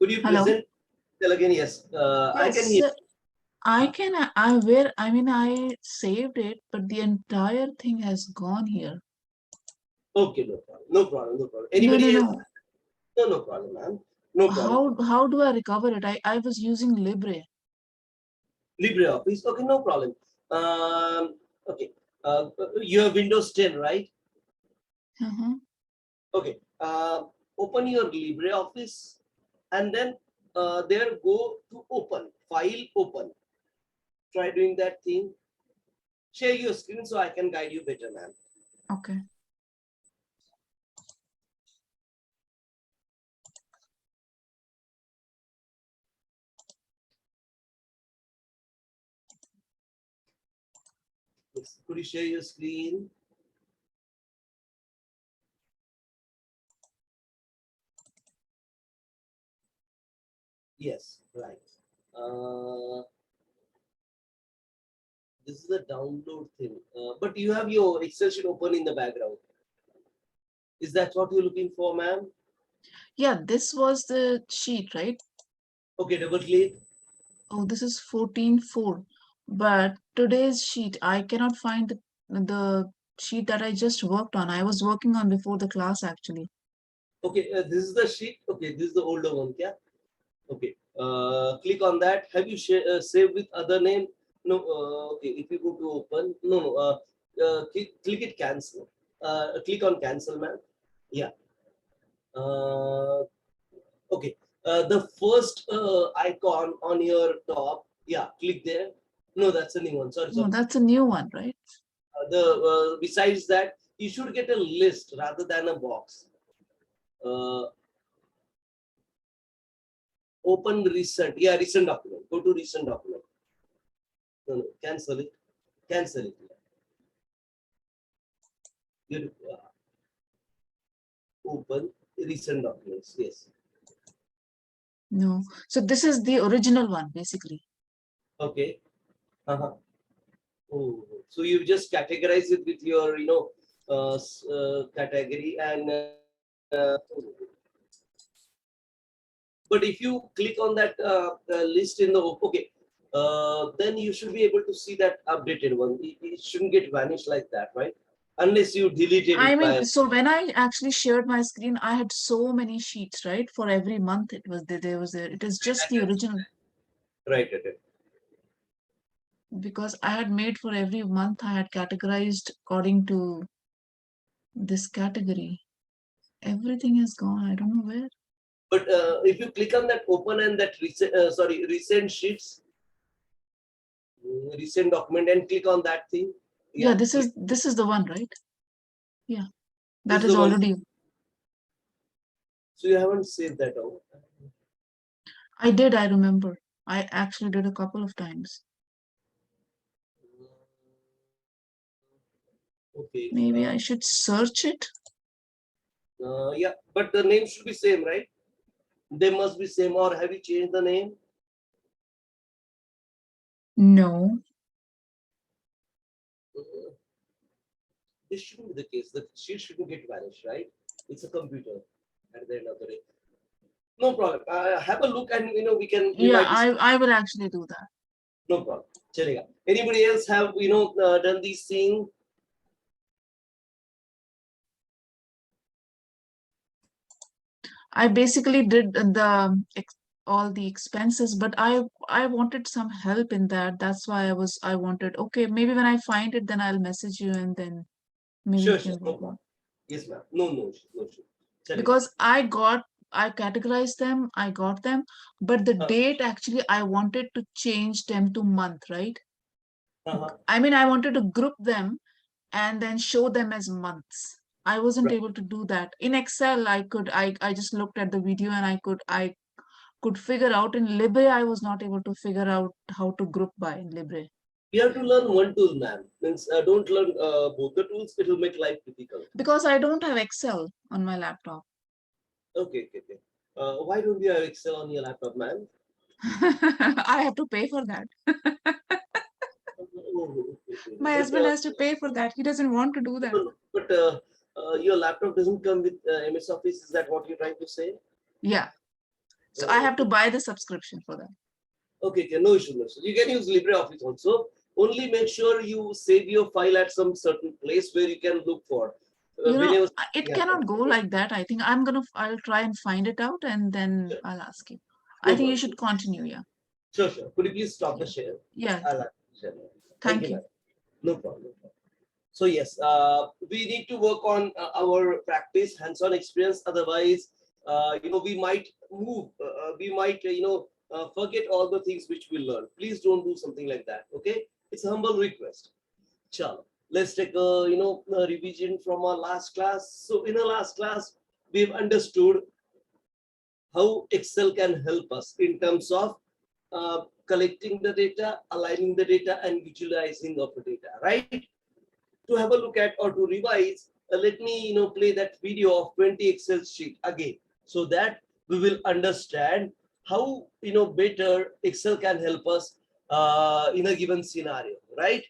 Could you Hello. present? Tell again. Yes. I can hear. Yes, I saved it, but the entire thing has gone here. Okay, no problem. No problem. No problem. No, Anybody else? no. No, no problem, ma'am. No problem. How do I recover it? I was using Libre. LibreOffice. Okay, no problem. Okay. You have Windows 10, right? Uh-huh. Okay. Open your LibreOffice and then there go to open. File open. Try doing that thing. Share your screen so I can guide you better, ma'am. Okay. Yes. Could you share your screen? Yes, right. This is the download thing. But you have your Excel sheet open in the background. Is that what you're looking for, ma'am? Yeah, this was the sheet, right? Okay, double click. Oh, this is 14.4. But today's sheet, I cannot find the sheet that I just worked on. I was working on before the class, actually. Okay, this is the sheet. Okay, this is the older one. Yeah. Okay. Click on that. Have you saved with other name? No. Okay. If you go to open, no, no. Click it cancel. Click on cancel, ma'am. Yeah. Okay. The first icon on your top. Yeah. Click there. No, that's a new one. Sorry, No, sorry. that's a new one, right? Besides that, you should get a list rather than a box. Open recent. Yeah, recent document. Go to recent document. No, no, cancel it. Cancel it. You open recent documents. Yes. No. So this is the original one, basically. Okay. Uh-huh. Oh, so you just categorize it with your, category and. But if you click on that list in the okay, then you should be able to see that updated one. It shouldn't get vanished like that, right? Unless you deleted I it by. mean, so when I actually shared my screen, I had so many sheets, right? For every month, it was there was there. It is just the original Right, right, right. because I had made for every month. I had categorized according to this category. Everything is gone. I don't know where. But if you click on that open and that recent sheets, recent document and click on that thing. Yeah, Yeah, this is the one, right? Yeah, this that is is the one. already. So you haven't saved that out. I did. I remember. I actually did a couple of times. Okay. Maybe I should search it. Yeah, but the name should be same, right? They must be same, or have you changed the name? No. This shouldn't be the case. The sheet shouldn't get vanished, right? It's a computer at the end of the day. No problem. Have a look and we can. Yeah, I will actually do that. No problem. Chalega. Anybody else have done these things? I basically did all the expenses, but I wanted some help in that. That's why I wanted, okay, maybe when I find it, then I'll message you and then maybe we Sure, sure. can No work problem. on. Yes, ma'am. No issue. Chalega. Because I categorized them, I got them, but the date actually I wanted to change them to month, right? I mean, I wanted to group them and then show them as months. I wasn't Right. able to do that. In Excel, I just looked at the video and I could figure out. In Libre, I was not able to figure out how to group by in Libre. You have to learn one tool, ma'am. Means don't learn both the tools. It will make life difficult. Because I don't have Excel on my laptop. Okay. Why don't you have Excel on your laptop, ma'am? I have to pay for that. My But husband has to pay for that. He doesn't want to do that. but your laptop doesn't come with MS Office. Is that what you're trying to say? Yeah. So I have to buy the subscription for that. Okay, no issue, no issue. You can use LibreOffice also. Only make sure you save your file at some certain place where you can look for. It cannot go like that. I think I'll try and find it out and then Sure. I'll ask you. No I think you problem. should continue. Yeah. Sure, sure. Could you please stop the share? Yeah. I'll share. Thank you, you. ma'am. No problem. So yes, we need to work on our practice, hands-on experience. Otherwise, we might move. We might, forget all the things which we learn. Please don't do something like that. Okay, it's a humble request. Chalo. Let's take a revision from our last class. So in our last class, we've understood how Excel can help us in terms of collecting the data, aligning the data, and visualizing of the data. Right? To have a look at or to revise, let me play that video of 20 Excel sheet again, so that we will understand how better Excel can help us in a given scenario, right?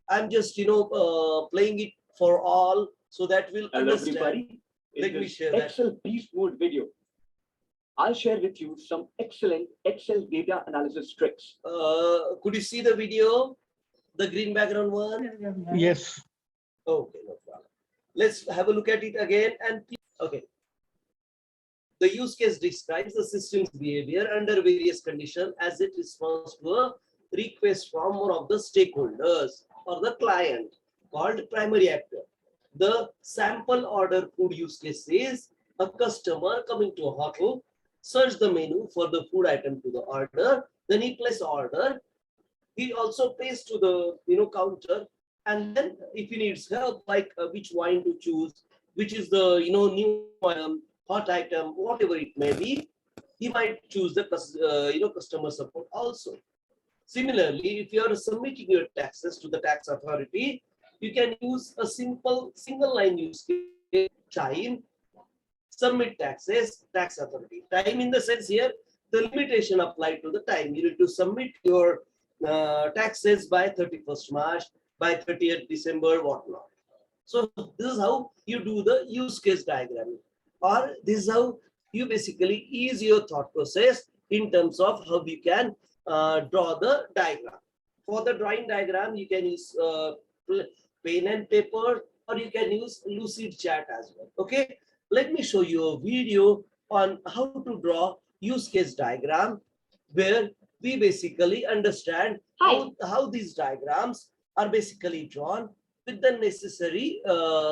I'm just playing it for all so that we'll understand. Everybody, Let me share Excel beast mode video. I'll share with you some excellent Excel data analysis tricks. Could you see the video? The green background one? Yes. Okay, no problem. Let's have a look at it again. And okay. The use case describes the system's behavior under various conditions as it responds to a request from one of the stakeholders or the client called primary actor. The sample order food use case says a customer coming to a hotel, search the menu for the food item to the order, then he places order. He also pays to the counter, and then if he needs help, like which wine to choose, which is the new item, hot item, whatever it may be, he might choose the customer support also. Similarly, if you are submitting your taxes to the tax authority, you can use a simple single line use case. Time, submit taxes, tax authority. Time in the sense here, the limitation applied to the time. You need to submit your taxes by 31st March, by 30th December, whatnot. So this is how you do the use case diagram, or this is how you basically ease your thought process in terms of how you can draw the diagram. For the drawing diagram, you can use pen and paper, or you can use Lucid Chat as well. Okay, let me show you a video on how to draw use case diagram, where we basically understand how these diagrams are basically drawn with the necessary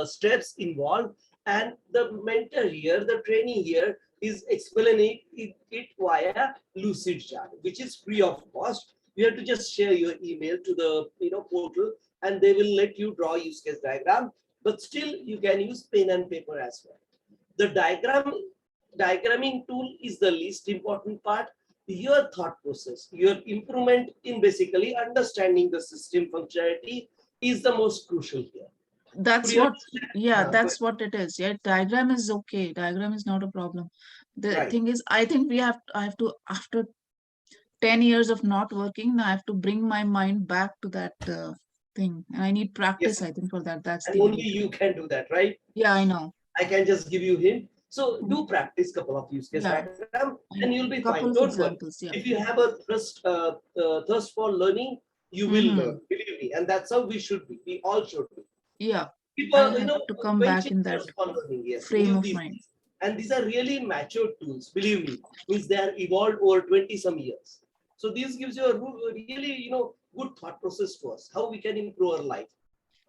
steps involved, and the mentor here, the trainee here, is explaining it via Lucid Chat, which is free of cost. You have to just share your email to the portal, and they will let you draw use case diagram. But still, you can use pen and paper as well. The diagramming tool is the least important part. Your thought process, your improvement in basically understanding the system functionality is the most crucial here. That's what, yeah, that's what it is. Yeah, diagram is okay. Diagram is not a problem. The thing is, I think I have to, after 10 years of not working, I have to bring my mind back to that thing. And I need practice, I think, for that. That's and only you can do that, right? Yeah, I know. I can just give you hint. So do practice couple of use case diagram, and you'll be fine. Don't worry. If you have a thirst for learning, you will learn. Believe me, and that's how we should be. We all should be. Yeah. People, to come back in that frame of mind. And these are really matured tools. Believe me, means they are evolved over 20 some years. So this gives you a really good thought process to us, how we can improve our life.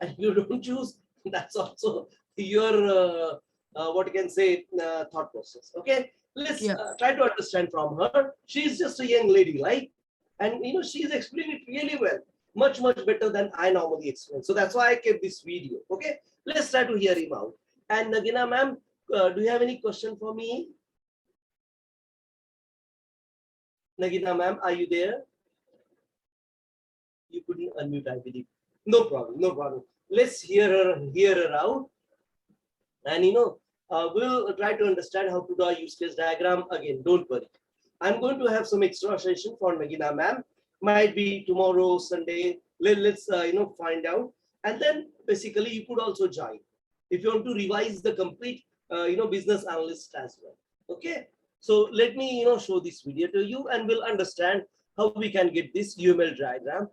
And you don't choose, that's also your what you can say thought process. Okay, let's try to understand from her. She's just a young lady, right? And she's explaining it really well, much better than I normally explain. So that's why I kept this video. Okay, let's try to hear him out. And Nagina ma'am, do you have any question for me? Nagina ma'am, are you there? You couldn't unmute, I believe. No problem, no problem. Let's hear her out. And we'll try to understand how to draw a use case diagram again. Don't worry. I'm going to have some extra session for Nagina ma'am. Might be tomorrow, Sunday. Let's find out. And then basically you could also join if you want to revise the complete business analyst as well. Okay. So let me show this video to you, and we'll understand how we can get this UML diagram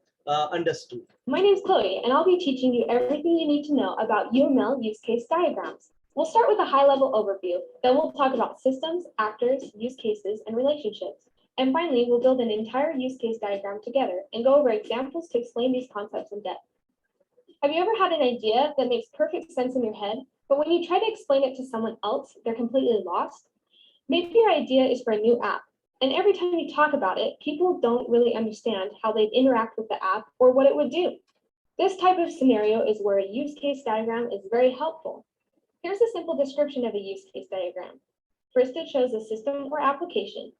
understood. My name is Chloe, and I'll be teaching you everything you need to know about UML use case diagrams. We'll start with a high-level overview, then we'll talk about systems, actors, use cases, and relationships. And finally, we'll build an entire use case diagram together and go over examples to explain these concepts in depth. Have you ever had an idea that makes perfect sense in your head, but when you try to explain it to someone else, they're completely lost? Maybe your idea is for a new app, and every time you talk about it, people don't really understand how they'd interact with the app or what it would do. This type of scenario is where a use case diagram is very helpful. Here's a simple description of a use case diagram. First, it shows a system or application.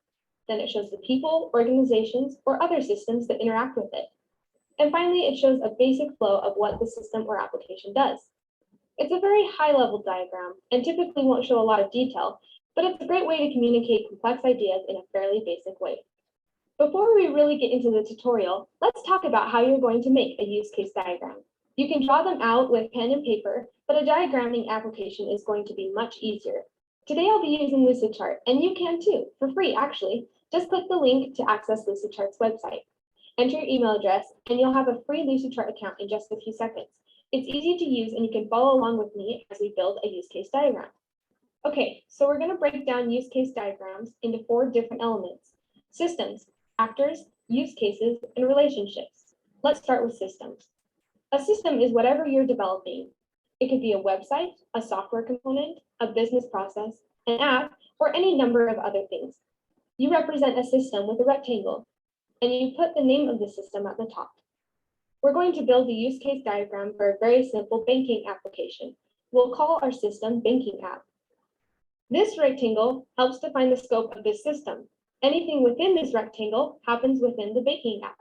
Then it shows the people, organizations, or other systems that interact with it. And finally, it shows a basic flow of what the system or application does. It's a very high-level diagram and typically won't show a lot of detail, but it's a great way to communicate complex ideas in a fairly basic way. Before we really get into the tutorial, let's talk about how you're going to make a use case diagram. You can draw them out with pen and paper, but a diagramming application is going to be much easier. Today I'll be using Lucidchart, and you can too, for free actually. Just click the link to access Lucidchart's website. Enter your email address, and you'll have a free Lucidchart account in just a few seconds. It's easy to use, and you can follow along with me as we build a use case diagram. Okay, so we're going to break down use case diagrams into 4 different elements: systems, actors, use cases, and relationships. Let's start with systems. A system is whatever you're developing. It could be a website, a software component, a business process, an app, or any number of other things. You represent a system with a rectangle, and you put the name of the system at the top. We're going to build a use case diagram for a very simple banking application. We'll call our system Banking App. This rectangle helps define the scope of this system. Anything within this rectangle happens within the banking app.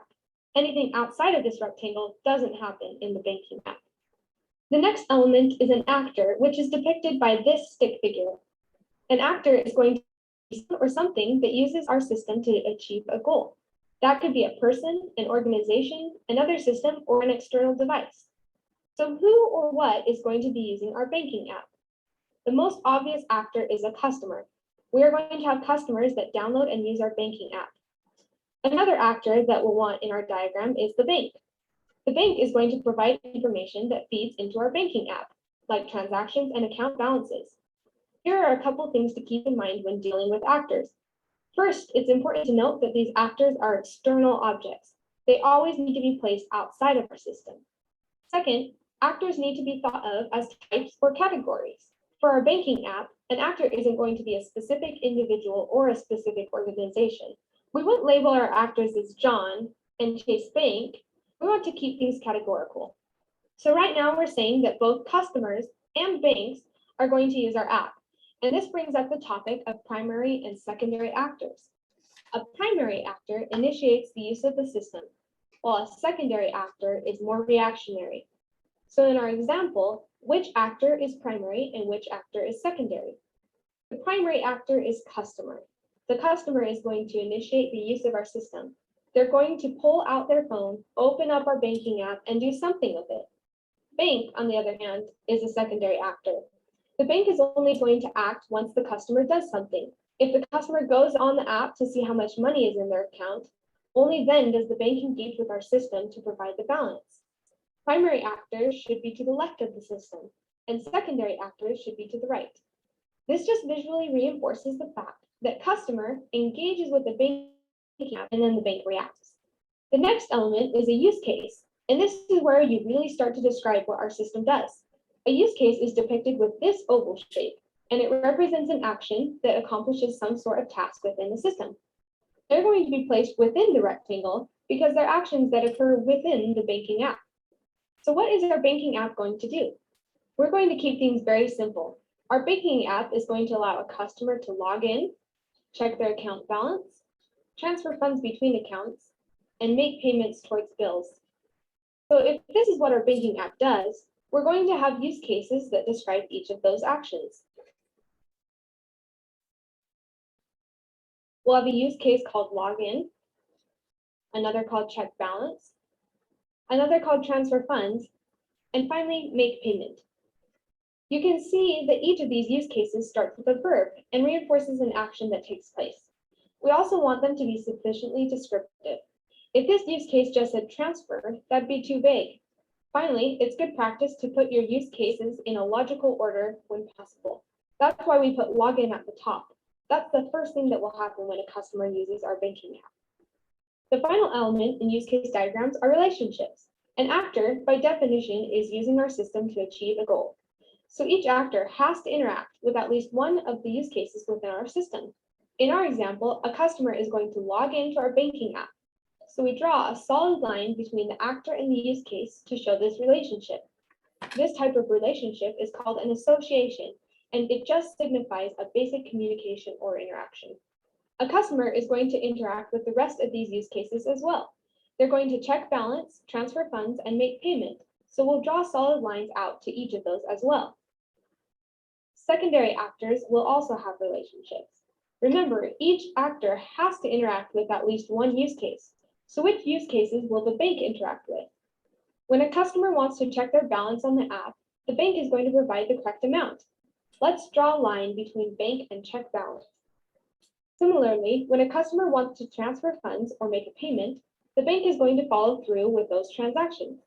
Anything outside of this rectangle doesn't happen in the banking app. The next element is an actor, which is depicted by this stick figure. An actor is going to be someone or something that uses our system to achieve a goal. That could be a person, an organization, another system, or an external device. So who or what is going to be using our banking app? The most obvious actor is a customer. We are going to have customers that download and use our banking app. Another actor that we'll want in our diagram is the bank. The bank is going to provide information that feeds into our banking app, like transactions and account balances. Here are a couple things to keep in mind when dealing with actors. First, it's important to note that these actors are external objects. They always need to be placed outside of our system. Second, actors need to be thought of as types or categories. For our banking app, an actor isn't going to be a specific individual or a specific organization. We wouldn't label our actors as John and Chase Bank. We want to keep things categorical. So right now we're saying that both customers and banks are going to use our app. And this brings up the topic of primary and secondary actors. A primary actor initiates the use of the system, while a secondary actor is more reactionary. So in our example, which actor is primary and which actor is secondary? The primary actor is customer. The customer is going to initiate the use of our system. They're going to pull out their phone, open up our banking app, and do something with it. Bank, on the other hand, is a secondary actor. The bank is only going to act once the customer does something. If the customer goes on the app to see how much money is in their account, only then does the bank engage with our system to provide the balance. Primary actors should be to the left of the system, and secondary actors should be to the right. This just visually reinforces the fact that customer engages with the banking app and then the bank reacts. The next element is a use case, and this is where you really start to describe what our system does. A use case is depicted with this oval shape, and it represents an action that accomplishes some sort of task within the system. They're going to be placed within the rectangle because they're actions that occur within the banking app. So what is our banking app going to do? We're going to keep things very simple. Our banking app is going to allow a customer to log in, check their account balance, transfer funds between accounts, and make payments towards bills. So if this is what our banking app does, we're going to have use cases that describe each of those actions. We'll have a use case called login, another called check balance, another called transfer funds, and finally make payment. You can see that each of these use cases starts with a verb and reinforces an action that takes place. We also want them to be sufficiently descriptive. If this use case just said transfer, that'd be too vague. Finally, it's good practice to put your use cases in a logical order when possible. That's why we put login at the top. That's the first thing that will happen when a customer uses our banking app. The final element in use case diagrams are relationships. An actor, by definition, is using our system to achieve a goal. So each actor has to interact with at least one of the use cases within our system. In our example, a customer is going to log into our banking app. So we draw a solid line between the actor and the use case to show this relationship. This type of relationship is called an association, and it just signifies a basic communication or interaction. A customer is going to interact with the rest of these use cases as well. They're going to check balance, transfer funds, and make payment. So we'll draw solid lines out to each of those as well. Secondary actors will also have relationships. Remember, each actor has to interact with at least one use case. So which use cases will the bank interact with? When a customer wants to check their balance on the app, the bank is going to provide the correct amount. Let's draw a line between bank and check balance. Similarly, when a customer wants to transfer funds or make a payment, the bank is going to follow through with those transactions.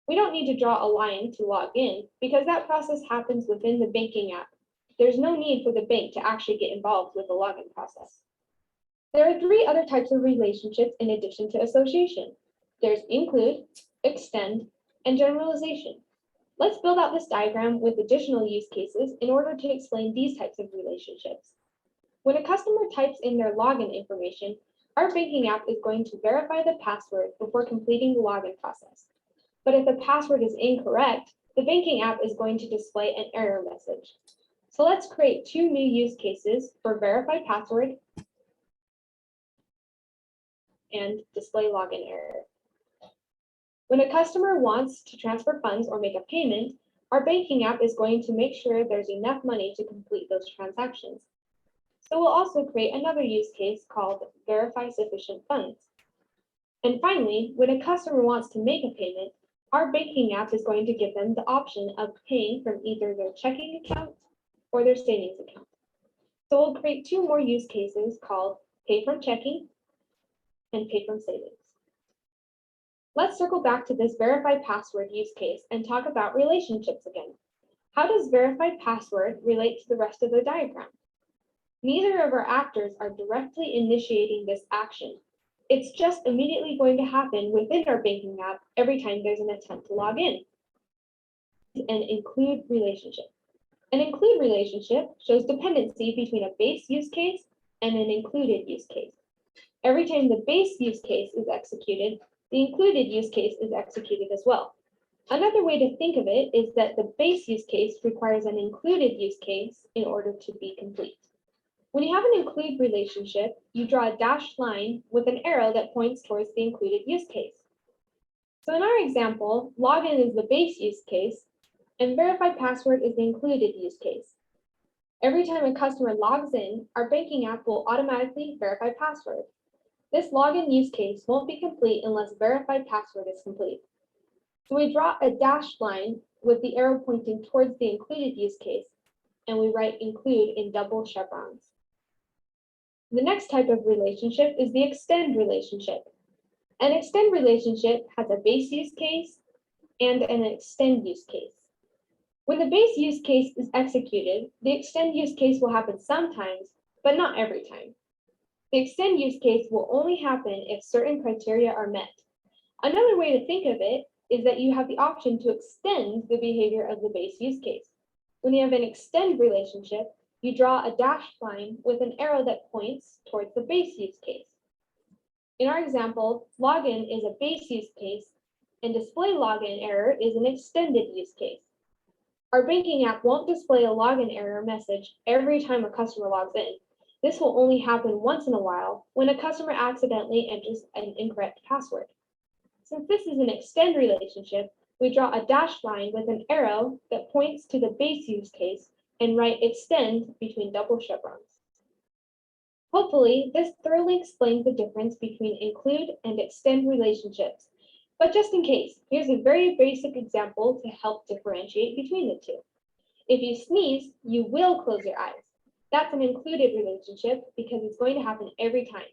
We don't need to draw a line to log in because that process happens within the banking app. There's no need for the bank to actually get involved with the login process. There are three other types of relationships in addition to association. There's include, extend, and generalization. Let's build out this diagram with additional use cases in order to explain these types of relationships. When a customer types in their login information, our banking app is going to verify the password before completing the login process. But if the password is incorrect, the banking app is going to display an error message. So let's create two new use cases for verify password and display login error. When a customer wants to transfer funds or make a payment, our banking app is going to make sure there's enough money to complete those transactions. So we'll also create another use case called verify sufficient funds. And finally, when a customer wants to make a payment, our banking app is going to give them the option of paying from either their checking account or their savings account. So we'll create two more use cases called pay from checking and pay from savings. Let's circle back to this verify password use case and talk about relationships again. How does verify password relate to the rest of the diagram? Neither of our actors are directly initiating this action. It's just immediately going to happen within our banking app every time there's an attempt to log in. An include relationship. An include relationship shows dependency between a base use case and an included use case. Every time the base use case is executed, the included use case is executed as well. Another way to think of it is that the base use case requires an included use case in order to be complete. When you have an include relationship, you draw a dashed line with an arrow that points towards the included use case. So in our example, login is the base use case and verify password is the included use case. Every time a customer logs in, our banking app will automatically verify password. This login use case won't be complete unless verified password is complete. So we draw a dashed line with the arrow pointing towards the included use case, and we write include in double chevrons. The next type of relationship is the extend relationship. An extend relationship has a base use case and an extend use case. When the base use case is executed, the extend use case will happen sometimes, but not every time. The extend use case will only happen if certain criteria are met. Another way to think of it is that you have the option to extend the behavior of the base use case. When you have an extend relationship, you draw a dashed line with an arrow that points towards the base use case. In our example, login is a base use case and display login error is an extended use case. Our banking app won't display a login error message every time a customer logs in. This will only happen once in a while when a customer accidentally enters an incorrect password. Since this is an extend relationship, we draw a dashed line with an arrow that points to the base use case and write extend between double chevrons. Hopefully, this thoroughly explains the difference between include and extend relationships But just in case, here's a very basic example to help differentiate between the two. If you sneeze, you will close your eyes. That's an included relationship because it's going to happen every time.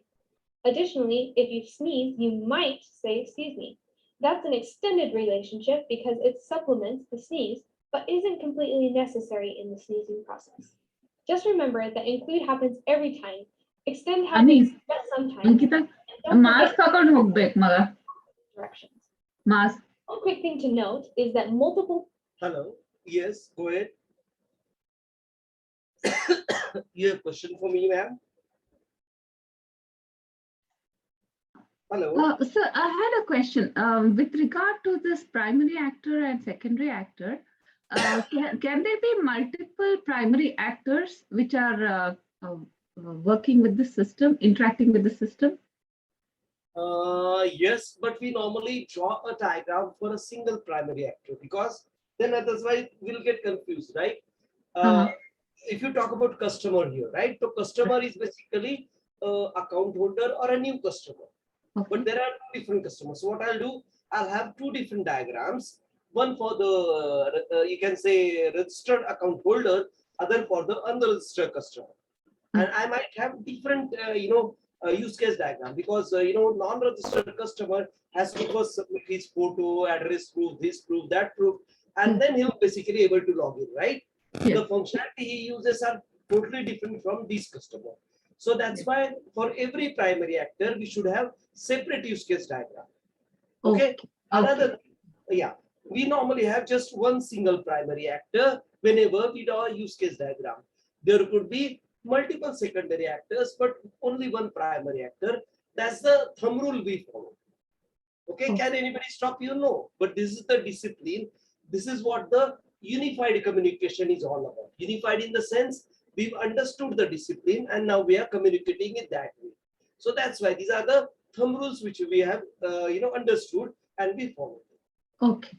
Additionally, if you sneeze, you might say, excuse me. That's an extended relationship because it supplements the sneeze, but isn't completely necessary in the sneezing process. Just remember that include happens every time, extend happens just sometimes, Ankita, and don't mask forget ಹಾಕೊಂಡು ಹೋಗ್ಬೇಕು ಮಗ directions. mask. One quick thing to note is that multiple. Hello. Yes, go ahead. You have a question for me, ma'am? Hello. So I had a question with regard to this primary actor and secondary actor. Can there be multiple primary actors which are working with the system, interacting with the system? Yes, but we normally draw a diagram for a single primary actor because then otherwise we'll get confused, right? If you talk about customer here, right? So customer is basically account holder or a new customer. Okay. But there are two different customers. So what I'll do, I'll have two different diagrams. One for the, you can say, registered account holder, other for the unregistered customer. And I might have different, use case diagram because, non-registered customer has to first submit his photo, address proof, this proof, that proof, and then he'll basically able to log in, right? Yes. The functionality he uses are totally different from this customer. So that's why for every primary actor, we should have separate use case diagram. Okay. Another, yeah, we normally have just one single primary actor whenever we draw a use case diagram. There could be multiple secondary actors, but only one primary actor. That's the thumb rule we follow. Okay, can anybody stop you? No, but this is the discipline. This is what the unified communication is all about. Unified in the sense we've understood the discipline and now we are communicating it that way. So that's why these are the thumb rules which we have, understood and we follow. Okay.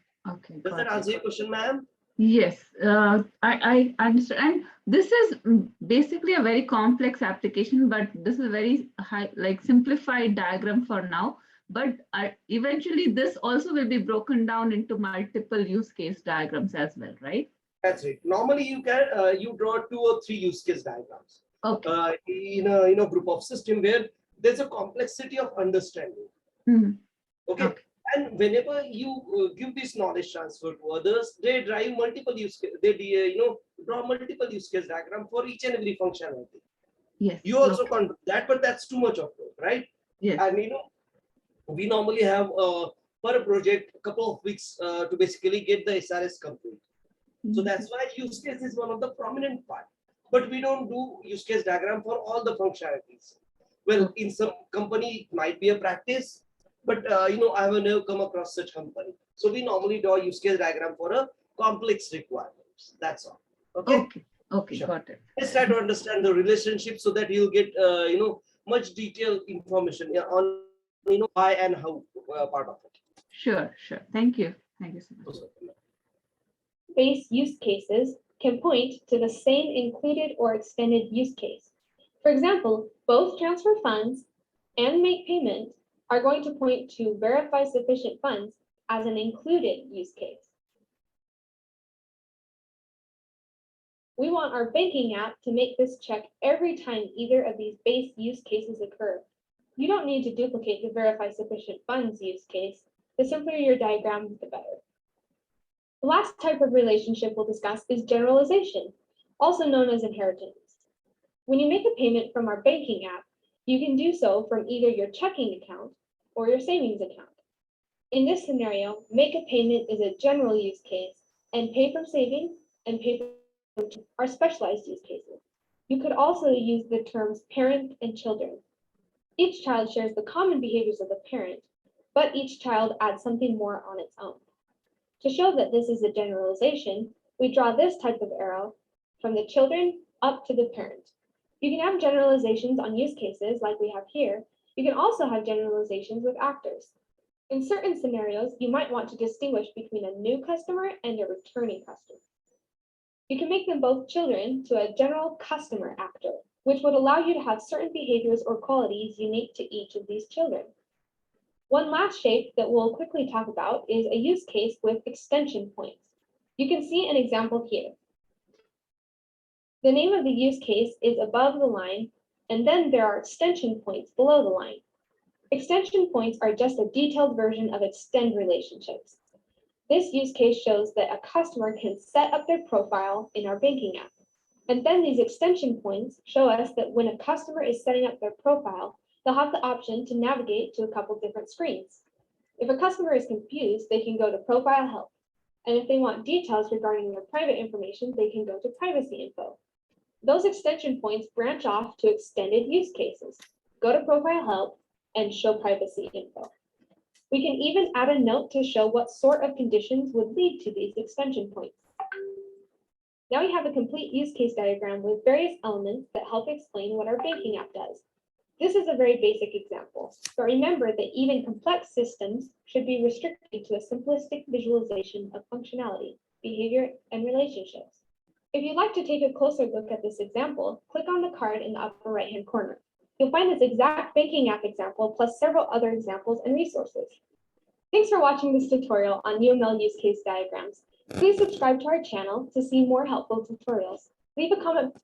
Does that answer your question, ma'am? Yes, I understand. And this is basically a very complex application, but this is a very high, like simplified diagram for now. But eventually this also will be broken down into multiple use case diagrams as well, right? That's right. Normally you can you draw 2 or 3 use case diagrams. Okay. In a group of system where there's a complexity of understanding. Okay. And whenever you give this knowledge transfer to others, they drive multiple use case. They draw multiple use case diagram for each and every functionality. Yes. You also can't do that, but that's too much of it, right? Yes. And we normally have per project a couple of weeks to basically get the SRS complete. So that's why use case is one of the prominent part. But we don't do use case diagram for all the functionalities. Well, in some company it might be a practice, but I have never come across such company. So we normally draw use case diagram for a complex requirements. That's all. Okay. Okay. Sure. Got it. Let's try to understand the relationship so that you'll get much detailed information on why and how part of it. Sure. Thank you so much. Base use cases can point to the same included or extended use case. For example, both transfer funds and make payment are going to point to verify sufficient funds as an included use case. We want our banking app to make this check every time either of these base use cases occur. You don't need to duplicate the verify sufficient funds use case. The simpler your diagram, the better. The last type of relationship we'll discuss is generalization, also known as inheritance. When you make a payment from our banking app, you can do so from either your checking account or your savings account. In this scenario, make a payment is a general use case, and pay from savings and pay from are specialized use cases. You could also use the terms parent and children. Each child shares the common behaviors of the parent, but each child adds something more on its own. To show that this is a generalization, we draw this type of arrow from the children up to the parent. You can have generalizations on use cases like we have here. You can also have generalizations with actors. In certain scenarios, you might want to distinguish between a new customer and a returning customer. You can make them both children to a general customer actor, which would allow you to have certain behaviors or qualities unique to each of these children. One last shape that we'll quickly talk about is a use case with extension points. You can see an example here. The name of the use case is above the line, and then there are extension points below the line. Extension points are just a detailed version of extend relationships. This use case shows that a customer can set up their profile in our banking app. And then these extension points show us that when a customer is setting up their profile, they'll have the option to navigate to a couple different screens. If a customer is confused, they can go to Profile Help. And if they want details regarding their private information, they can go to Privacy Info. Those extension points branch off to extended use cases. Go to Profile Help and show Privacy Info. We can even add a note to show what sort of conditions would lead to these extension points. Now we have a complete use case diagram with various elements that help explain what our banking app does. This is a very basic example, but remember that even complex systems should be restricted to a simplistic visualization of functionality, behavior, and relationships. If you'd like to take a closer look at this example, click on the card in the upper right-hand corner. You'll find this exact banking app example plus several other examples and resources. Thanks for watching this tutorial on UML use case diagrams. Please subscribe to our channel to see more helpful tutorials. Leave a comment.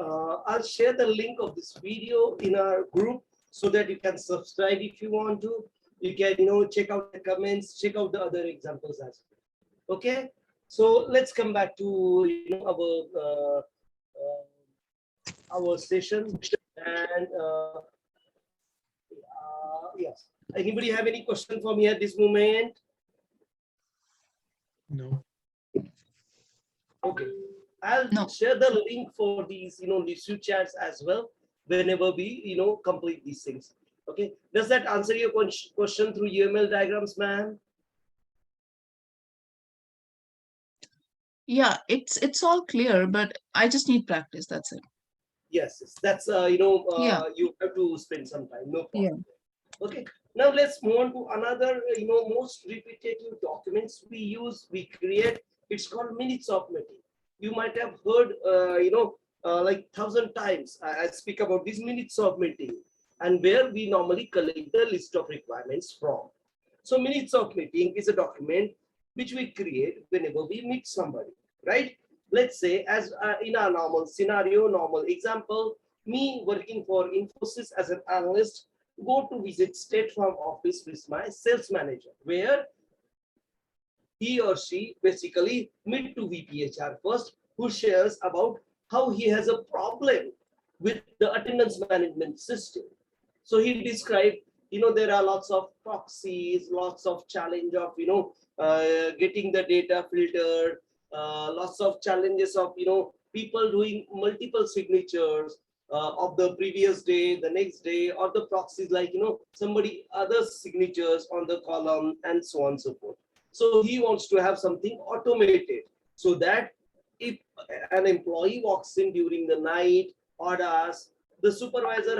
I'll share the link of this video in our group so that you can subscribe if you want to. You can, check out the comments, check out the other examples as well. Okay, so let's come back to our session. And yes, anybody have any question for me at this moment? No. Okay, I'll share the link for these, these two chats as well whenever we, complete these things. Okay, does that answer your question through UML diagrams, ma'am? Yeah, it's all clear, but I just need practice. That's it. Yes, that's Yeah. you have to spend some time. No problem. Yeah. Okay, now let's move on to another, most repetitive documents we create. It's called minutes of meeting. You might have heard, like 1,000 times I speak about these minutes of meeting, and where we normally collect the list of requirements from. So minutes of meeting is a document which we create whenever we meet somebody, right? Let's say, as in our normal scenario, normal example, me working for Infosys as an analyst, go to visit State Farm office with my sales manager, where he or she basically meet to VPHR first, who shares about how he has a problem with the attendance management system. So he described, there are lots of proxies, lots of challenge of, getting the data filtered, lots of challenges of, people doing multiple signatures of the previous day, the next day, or the proxies like, somebody other's signatures on the column and so on and so forth. So he wants to have something automated so that if an employee walks in during the night or hours, the supervisor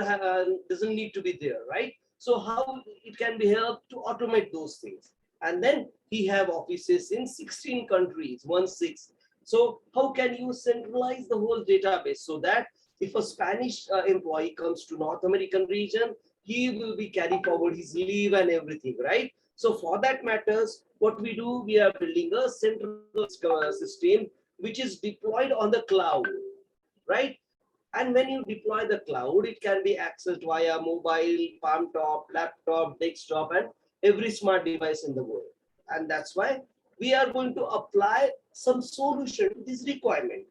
doesn't need to be there, right? So how it can be helped to automate those things. And then he have offices in 16 countries, 16. So how can you centralize the whole database so that if a Spanish employee comes to North American region, he will be carry forward his leave and everything, right? So for that matters, what we do, we are building a central system which is deployed on the cloud, right? And when you deploy the cloud, it can be accessed via mobile, palm top, laptop, desktop, and every smart device in the world. And that's why we are going to apply some solution to this requirement.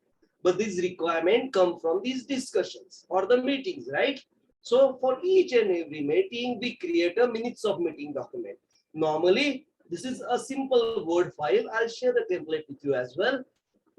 But this requirement come from these discussions or the meetings, right? So for each and every meeting, we create a minutes of meeting document. Normally, this is a simple Word file. I'll share the template with you as well.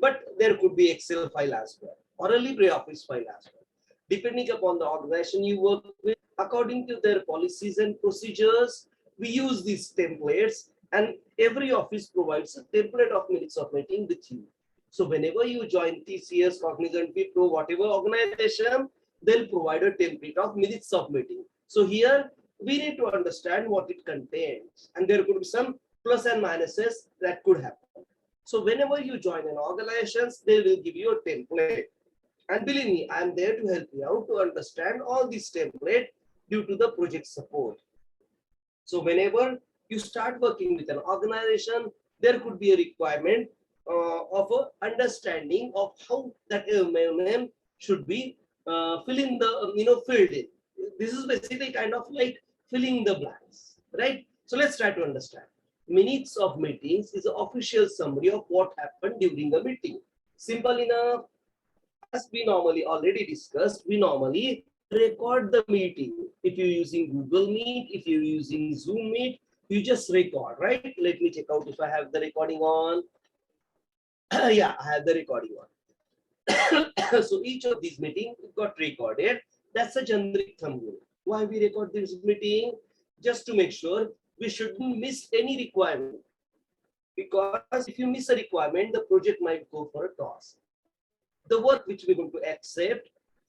But there could be Excel file as well, or a LibreOffice file as well. Depending upon the organization you work with, according to their policies and procedures, we use these templates, and every office provides a template of minutes of meeting with you. So whenever you join TCS, Cognizant, Wipro, whatever organization, they'll provide a template of minutes of meeting. So here we need to understand what it contains, and there could be some plus and minuses that could happen. So whenever you join an organization, they will give you a template. And believe me, I'm there to help you out to understand all these templates due to the project support. So whenever you start working with an organization, there could be a requirement of a understanding of how that MMM should be filling the filled in. This is basically kind of like filling the blanks, right? So let's try to understand. Minutes of meetings is an official summary of what happened during a meeting. Simple enough. As we normally already discussed, we normally record the meeting. If you're using Google Meet, if you're using Zoom Meet, you just record, right? Let me check out if I have the recording on. Yeah, I have the recording on. So each of these meetings got recorded. That's a generic thumb rule. Why we record this meeting? Just to make sure we shouldn't miss any requirement. Because if you miss a requirement, the project might go for a toss. The work which we're going to accept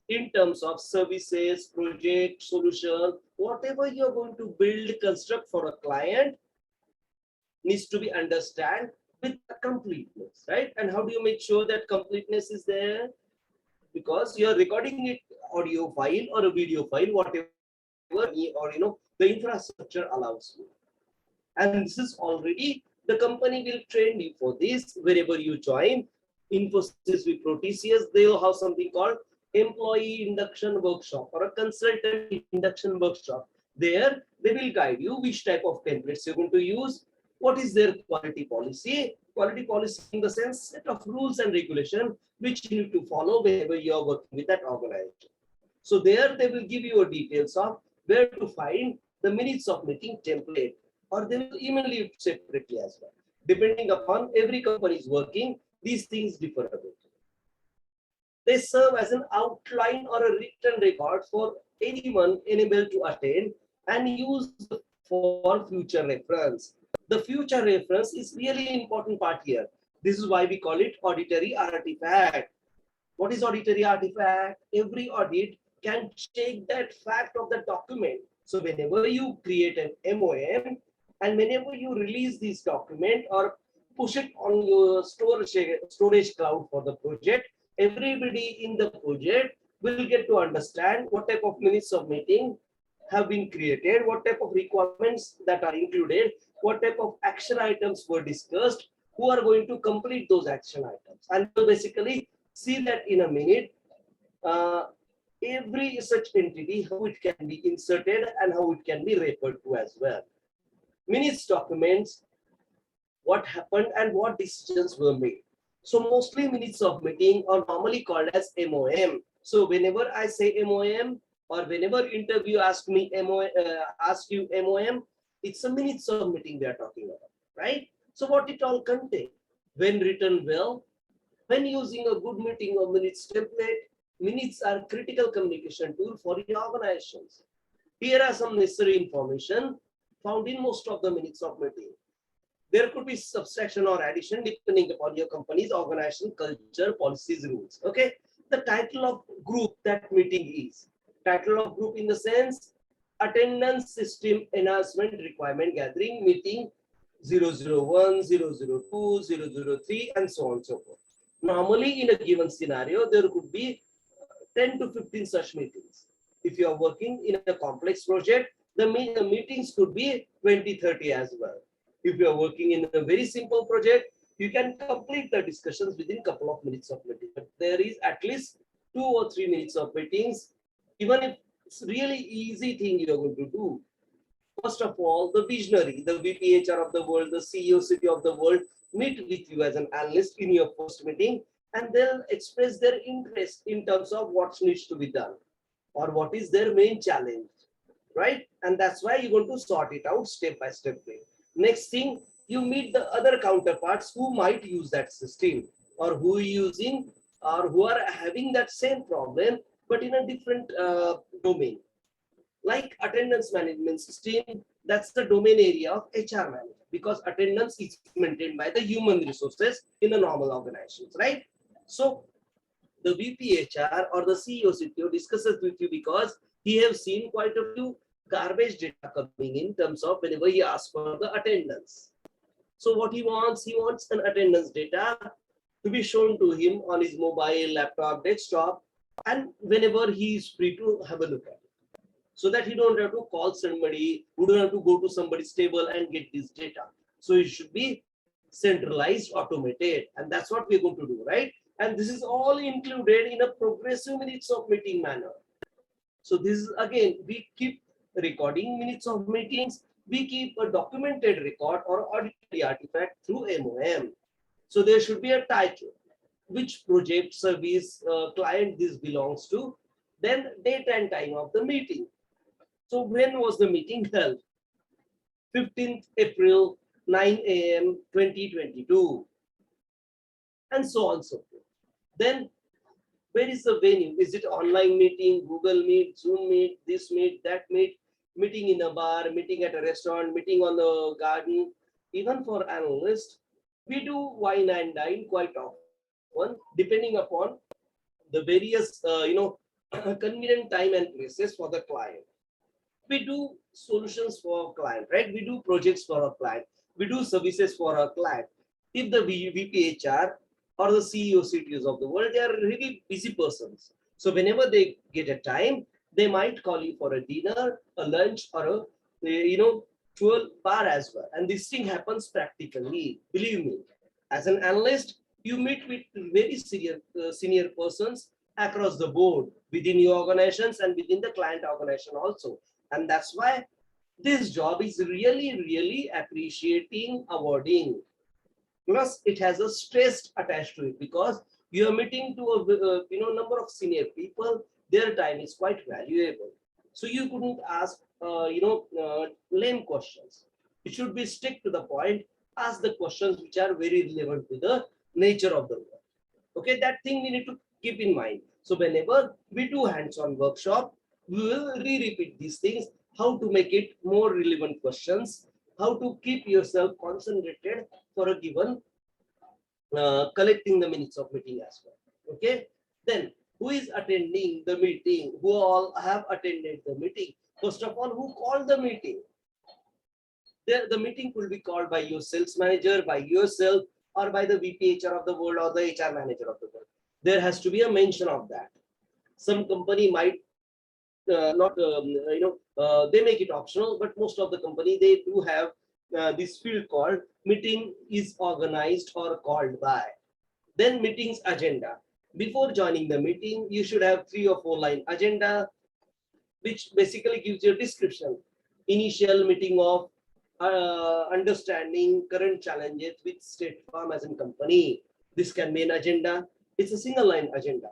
in terms of services, project, solution, whatever you're going to build, construct for a client needs to be understood with completeness, right? And how do you make sure that completeness is there? Because you're recording it audio file or a video file, whatever, or the infrastructure allows you. And this is already, the company will train you for this wherever you join. Infosys with Protesius, they will have something called employee induction workshop or a consultant induction workshop. There, they will guide you which type of templates you're going to use, what is their quality policy. Quality policy in the sense set of rules and regulation which you need to follow whenever you are working with that organization. So there, they will give you a details of where to find the minutes of meeting template, or they will email you separately as well. Depending upon every company's working, these things differ a bit. They serve as an outline or a written record for anyone enabled to attend and use for future reference. The future reference is really important part here. This is why we call it auditory artifact. What is auditory artifact? Every audit can check that fact of the document. So whenever you create an MOM and whenever you release this document or push it on your storage cloud for the project, everybody in the project will get to understand what type of minutes of meeting have been created, what type of requirements that are included, what type of action items were discussed, who are going to complete those action items. And so basically see that in a minute, every such entity, how it can be inserted and how it can be referred to as well. Minutes documents what happened and what decisions were made. So mostly minutes of meeting are normally called as MOM. So whenever I say MOM or whenever interview ask you MOM, it's a minutes of meeting we are talking about, right? So what it all contains, when written well, when using a good meeting or minutes template, minutes are critical communication tool for your organizations. Here are some necessary information found in most of the minutes of meeting. There could be subtraction or addition depending upon your company's organization, culture, policies, rules. Okay. The title of group that meeting is. Title of group in the sense attendance system enhancement requirement gathering meeting 001, 002, 003 and so on and so forth. Normally in a given scenario, there could be 10 to 15 such meetings. If you are working in a complex project, the meetings could be 20, 30 as well. If you are working in a very simple project, you can complete the discussions within a couple of minutes of meeting. But there is at least 2 or 3 minutes of meetings, even if it's really easy thing you are going to do. First of all, the visionary, the VPHR of the world, the CEO city of the world meet with you as an analyst in your first meeting, and they'll express their interest in terms of what needs to be done or what is their main challenge, right? And that's why you're going to sort it out step by step. Next thing, you meet the other counterparts who might use that system or who are using or who are having that same problem, but in a different domain. Like attendance management system, that's the domain area of HR manager because attendance is maintained by the human resources in the normal organizations, right? So the VPHR or the CEO CTO discusses with you because he has seen quite a few garbage data coming in terms of whenever he asks for the attendance. So what he wants an attendance data to be shown to him on his mobile, laptop, desktop, and whenever he is free to have a look at it. so that you don't have to call somebody, you don't have to go to somebody's table and get this data. So it should be centralized, automated, and that's what we're going to do, right? And this is all included in a progressive minutes of meeting manner. So this is again, we keep recording minutes of meetings, we keep a documented record or auditory artifact through MOM. So there should be a title, which project, service, client this belongs to, then date and time of the meeting. So when was the meeting held? 15th April, 9 a.m. 2022, and so on so forth. Then where is the venue? Is it online meeting, Google Meet, Zoom Meet, this meet, that meet, meeting in a bar, meeting at a restaurant, meeting on the garden? Even for analysts, we do wine and dine quite often, depending upon the various, convenient time and places for the client. We do solutions for our client, right? We do projects for our client. We do services for our client. If the VPHR or the CEO, CTOs of the world, they are really busy persons. So whenever they get a time, they might call you for a dinner, a lunch, or to a bar as well. And this thing happens practically. Believe me, as an analyst, you meet with very senior persons across the board within your organizations and within the client organization also. And that's why this job is really, really appreciating awarding. Plus, it has a stress attached to it because you are meeting to a number of senior people. Their time is quite valuable. So you couldn't ask lame questions. It should be stick to the point. Ask the questions which are very relevant to the nature of the work. Okay, that thing we need to keep in mind. So whenever we do hands-on workshop, we will re-repeat these things, how to make it more relevant questions, how to keep yourself concentrated for a given collecting the minutes of meeting as well. Okay, then who is attending the meeting? Who all have attended the meeting? First of all, who called the meeting? The meeting could be called by your sales manager, by yourself, or by the VPHR of the world or the HR manager of the world. There has to be a mention of that. Some company might not, they make it optional, but most of the company, they do have this field called meeting is organized or called by. Then meetings agenda. Before joining the meeting, you should have 3 or 4 line agenda, which basically gives you a description. Initial meeting of understanding current challenges with State Farm as a company. This can be an agenda. It's a single line agenda.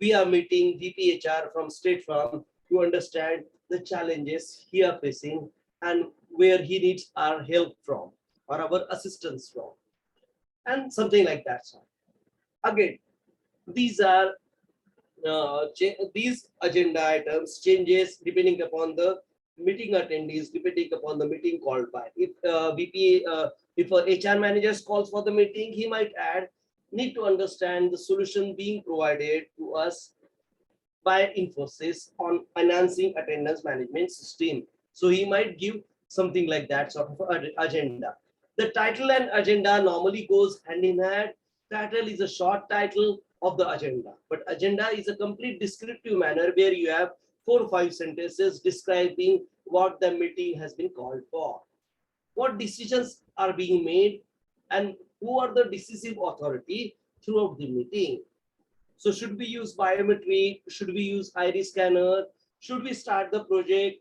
We are meeting VPHR from State Farm to understand the challenges he are facing and where he needs our help from or our assistance from, and something like that. Again, these are these agenda items changes depending upon the meeting attendees, depending upon the meeting called by. If if a HR manager calls for the meeting, he might add, need to understand the solution being provided to us by Infosys on enhancing attendance management system. So he might give something like that sort of agenda. The title and agenda normally goes hand in hand. Title is a short title of the agenda, but agenda is a complete descriptive manner where you have 4 or 5 sentences describing what the meeting has been called for, what decisions are being made, and who are the decisive authority throughout the meeting. So should we use biometric? Should we use iris scanner? Should we start the project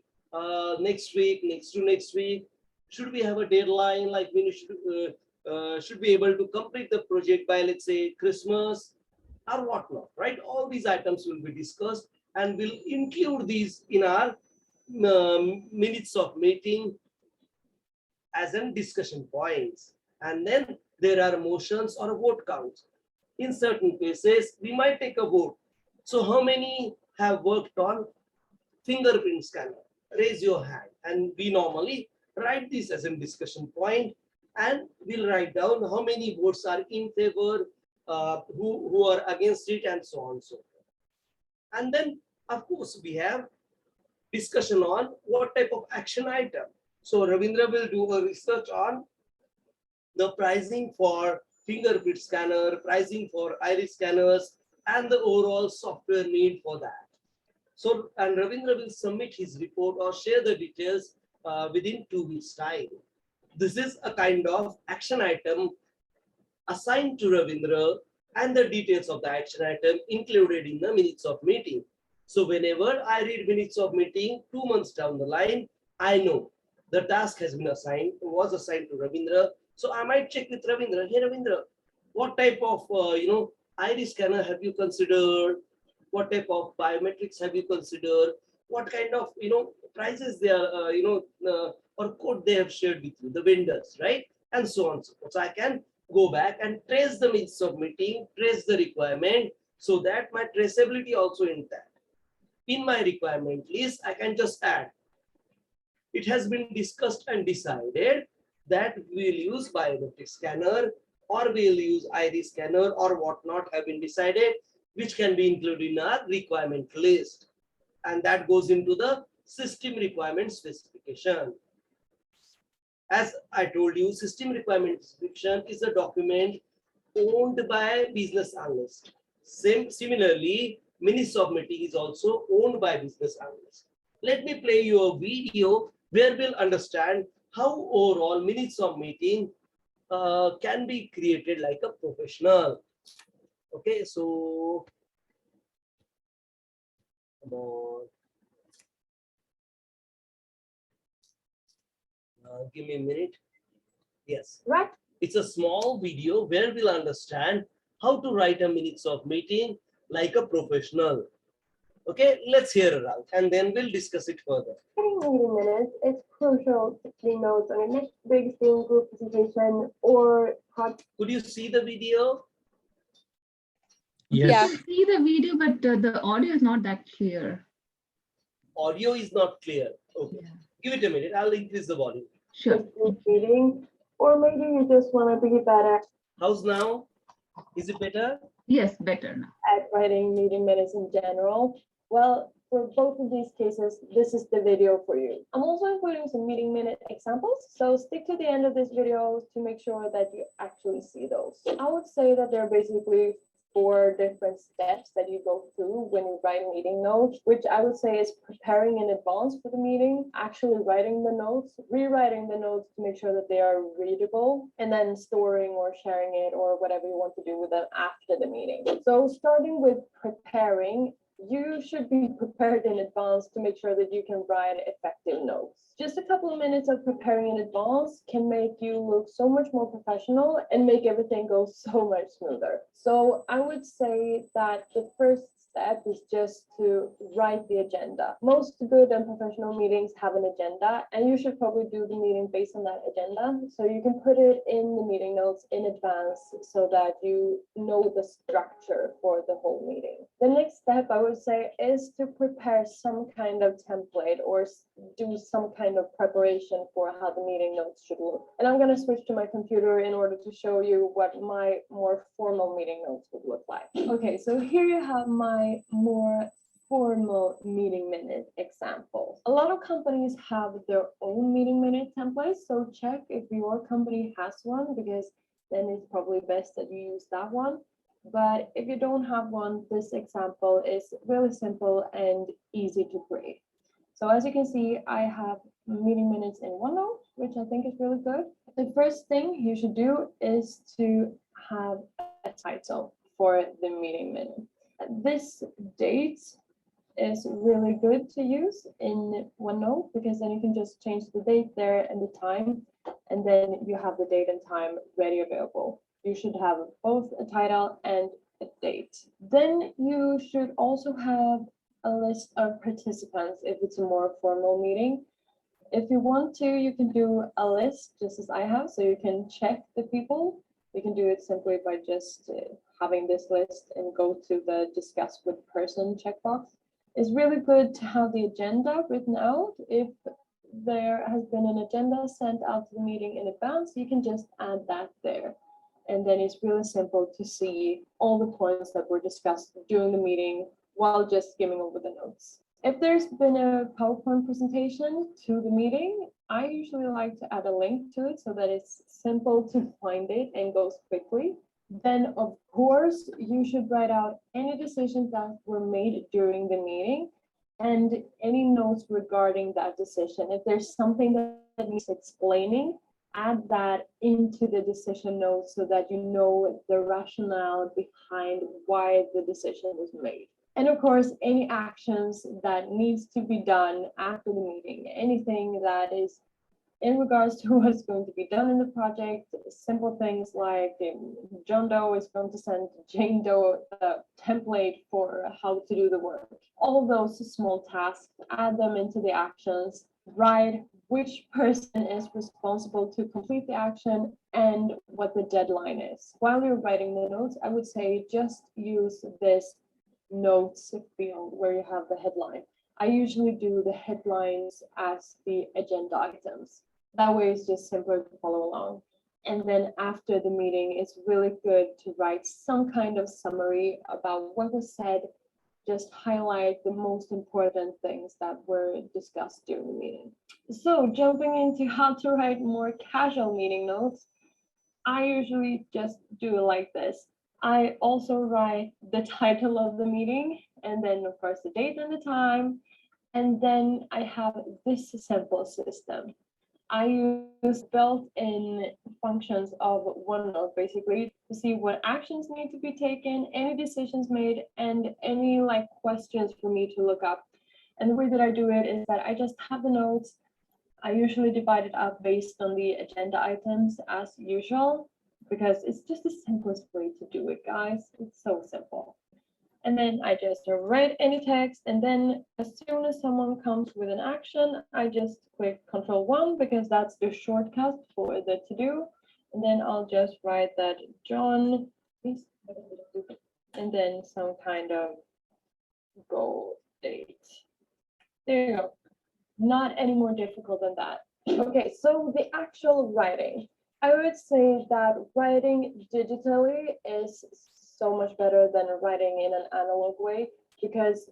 next week, next to next week? Should we have a deadline, like we should be able to complete the project by, let's say, Christmas or whatnot, right? All these items will be discussed and we'll include these in our minutes of meeting as in discussion points. And then there are motions or vote counts. In certain cases, we might take a vote. So how many have worked on fingerprint scanner? Raise your hand. And we normally write this as a discussion point, and we'll write down how many votes are in favor, who are against it, and so on and so forth. And then, of course, we have discussion on what type of action item. So Ravindra will do a research on the pricing for fingerprint scanner, pricing for iris scanners, and the overall software need for that. So, and Ravindra will submit his report or share the details within 2 weeks time. This is a kind of action item assigned to Ravindra, and the details of the action item included in the minutes of meeting. So whenever I read minutes of meeting 2 months down the line, I know the task has been assigned, was assigned to Ravindra. So I might check with Ravindra. Hey Ravindra, what type of iris scanner have you considered? What type of biometrics have you considered? What kind of prices they are or code they have shared with you, the vendors, right? And so on. So I can go back and trace the minutes of meeting, trace the requirement, so that my traceability also intact. In my requirement list, I can just add. It has been discussed and decided that we'll use biometric scanner or we'll use iris scanner or whatnot have been decided, which can be included in our requirement list. And that goes into the system requirement specification. As I told you, system requirement description is a document owned by business analyst. Similarly, minutes of meeting is also owned by business analyst. Let me play you a video where we'll understand how overall minutes of meeting can be created like a professional. Okay, so come on. Give me a minute. Yes. Right. It's a small video where we'll understand how to write a minutes of meeting like a professional. Okay, let's hear it out and then we'll discuss it further. Writing meeting minutes is crucial to take notes on your next big thing, group presentation, or Could you see the video? I Yes. can see the video, but the audio is not that clear. Audio is not clear. Okay, Yeah. give it a minute. I'll increase the volume. Sure. group meeting, or maybe you just want to be better How's now? Is it better? Yes, better now. at writing meeting minutes in general. Well, for both of these cases, this is the video for you. I'm also including some meeting minute examples, so stick to the end of this video to make sure that you actually see those. I would say that there are basically 4 different steps that you go through when you write meeting notes, which I would say is preparing in advance for the meeting, actually writing the notes, rewriting the notes to make sure that they are readable, and then storing or sharing it or whatever you want to do with them after the meeting. So starting with preparing, you should be prepared in advance to make sure that you can write effective notes. Just a couple of minutes of preparing in advance can make you look so much more professional and make everything go so much smoother. So I would say that the first step is just to write the agenda. Most good and professional meetings have an agenda, and you should probably do the meeting based on that agenda. So you can put it in the meeting notes in advance so that you know the structure for the whole meeting. The next step I would say is to prepare some kind of template or do some kind of preparation for how the meeting notes should look. And I'm going to switch to my computer in order to show you what my more formal meeting notes would look like. Okay, so here you have my more formal meeting minute example. A lot of companies have their own meeting minute templates, so check if your company has one, because then it's probably best that you use that one. But if you don't have one, this example is really simple and easy to create. So as you can see, I have meeting minutes in OneNote, which I think is really good. The first thing you should do is to have a title for the meeting minute. This date is really good to use in OneNote, because then you can just change the date there and the time, and then you have the date and time ready available. You should have both a title and a date. Then you should also have a list of participants if it's a more formal meeting. If you want to, you can do a list just as I have, so you can check the people. You can do it simply by just having this list and go to the discuss with person checkbox. It's really good to have the agenda written out. If there has been an agenda sent out to the meeting in advance, you can just add that there. And then it's really simple to see all the points that were discussed during the meeting while just skimming over the notes. If there's been a PowerPoint presentation to the meeting, I usually like to add a link to it so that it's simple to find it and goes quickly. Then, of course, you should write out any decisions that were made during the meeting. and any notes regarding that decision. If there's something that needs explaining, add that into the decision notes so that you know the rationale behind why the decision was made. And of course, any actions that needs to be done after the meeting, anything that is in regards to what's going to be done in the project, simple things like John Doe is going to send Jane Doe the template for how to do the work. All those small tasks, add them into the actions, write which person is responsible to complete the action and what the deadline is. While you're writing the notes, I would say just use this notes field where you have the headline. I usually do the headlines as the agenda items. That way it's just simpler to follow along. And then after the meeting, it's really good to write some kind of summary about what was said, just highlight the most important things that were discussed during the meeting. So jumping into how to write more casual meeting notes, I usually just do it like this. I also write the title of the meeting and then of course the date and the time. And then I have this simple system. I use built-in functions of OneNote basically to see what actions need to be taken, any decisions made, and any like questions for me to look up. And the way that I do it is that I just have the notes. I usually divide it up based on the agenda items as usual, because it's just the simplest way to do it, guys. It's so simple. And then I just write any text, and then as soon as someone comes with an action, I just click Control-1 because that's the shortcut for the to-do. And then I'll just write that John, please, and then some kind of goal date. There you go. Not any more difficult than that. Okay, so the actual writing. I would say that writing digitally is so much better than writing in an analog way, because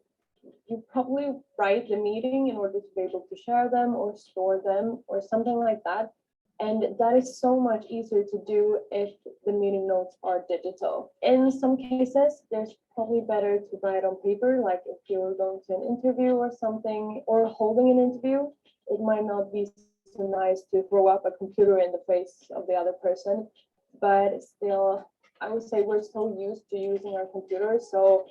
you probably write the meeting in order to be able to share them or store them or something like that. And that is so much easier to do if the meeting notes are digital. In some cases, there's probably better to write on paper, like if you're going to an interview or something, or holding an interview, it might not be so nice to throw up a computer in the face of the other person, but still, I would say we're so used to using our computers, so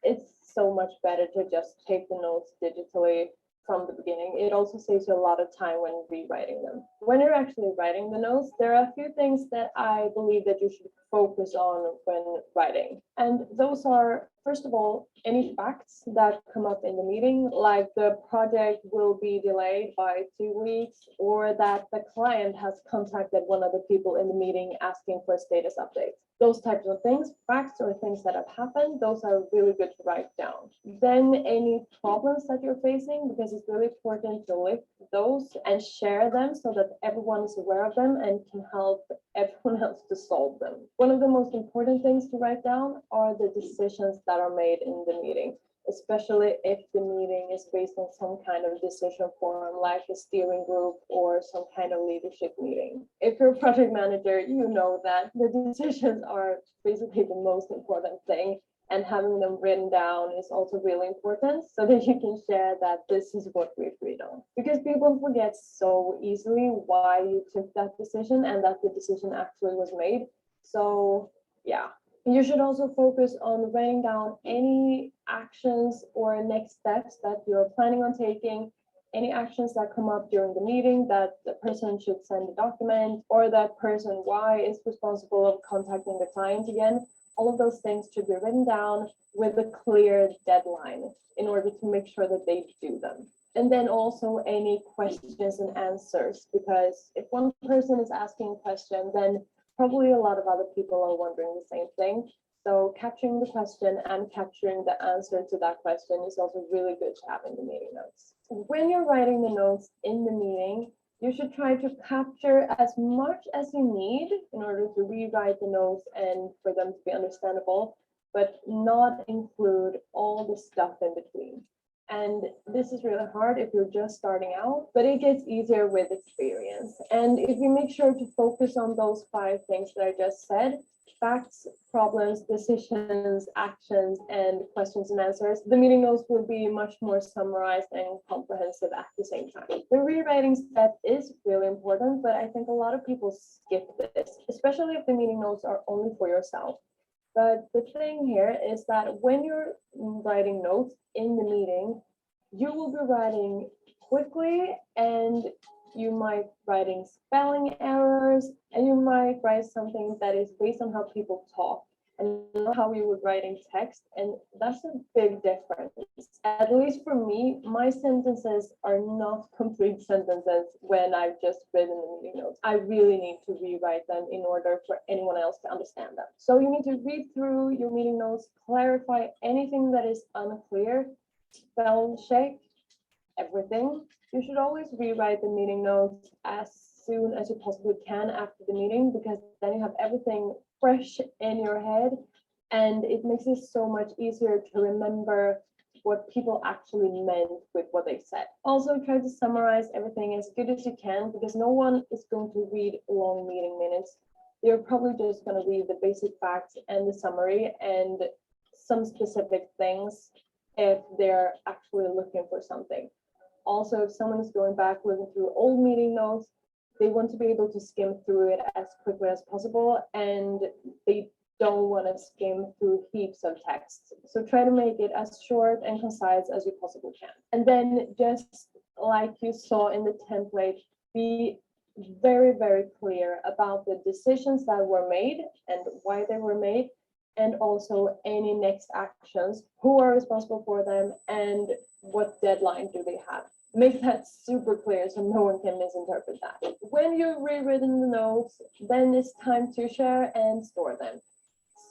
it's so much better to just take the notes digitally from the beginning. It also saves you a lot of time when rewriting them. When you're actually writing the notes, there are a few things that I believe that you should focus on when writing. And those are, first of all, any facts that come up in the meeting, like the project will be delayed by 2 weeks, or that the client has contacted one of the people in the meeting asking for a status update. Those types of things, facts or things that have happened, those are really good to write down. Then any problems that you're facing, because it's really important to list those and share them so that everyone is aware of them and can help everyone else to solve them. One of the most important things to write down are the decisions that are made in the meeting, especially if the meeting is based on some kind of decision forum, like a steering group or some kind of leadership meeting. If you're a project manager, you know that the decisions are basically the most important thing, and having them written down is also really important so that you can share that this is what we agreed on. Because people forget so easily why you took that decision and that the decision actually was made. So yeah. You should also focus on writing down any actions or next steps that you're planning on taking, any actions that come up during the meeting, that the person should send a document, or that person Y is responsible of contacting the client again. All of those things should be written down with a clear deadline in order to make sure that they do them. And then also any questions and answers, because if one person is asking a question, then probably a lot of other people are wondering the same thing. So capturing the question and capturing the answer to that question is also really good to have in the meeting notes. When you're writing the notes in the meeting, you should try to capture as much as you need in order to rewrite the notes and for them to be understandable, but not include all the stuff in between. And this is really hard if you're just starting out, but it gets easier with experience. And if you make sure to focus on those 5 things that I just said, facts, problems, decisions, actions, and questions and answers, the meeting notes will be much more summarized and comprehensive at the same time. The rewriting step is really important, but I think a lot of people skip this, especially if the meeting notes are only for yourself. But the thing here is that when you're writing notes in the meeting, you will be writing quickly, and you might writing spelling errors, and you might write something that is based on how people talk and not how you would write in text. And that's a big difference. At least for me, my sentences are not complete sentences when I've just written the meeting notes. I really need to rewrite them in order for anyone else to understand them. So you need to read through your meeting notes, clarify anything that is unclear, spell check everything. You should always rewrite the meeting notes as soon as you possibly can after the meeting, because then you have everything fresh in your head, and it makes it so much easier to remember what people actually meant with what they said. Also, try to summarize everything as good as you can, because no one is going to read long meeting minutes. They're probably just going to read the basic facts and the summary and some specific things if they're actually looking for something. Also, if someone is going back looking through old meeting notes, they want to be able to skim through it as quickly as possible, and they don't want to skim through heaps of text. So try to make it as short and concise as you possibly can. And then, just like you saw in the template, be very, very clear about the decisions that were made and why they were made, and also any next actions, who are responsible for them, and what deadline do they have. Make that super clear so no one can misinterpret that. When you've rewritten the notes, then it's time to share and store them.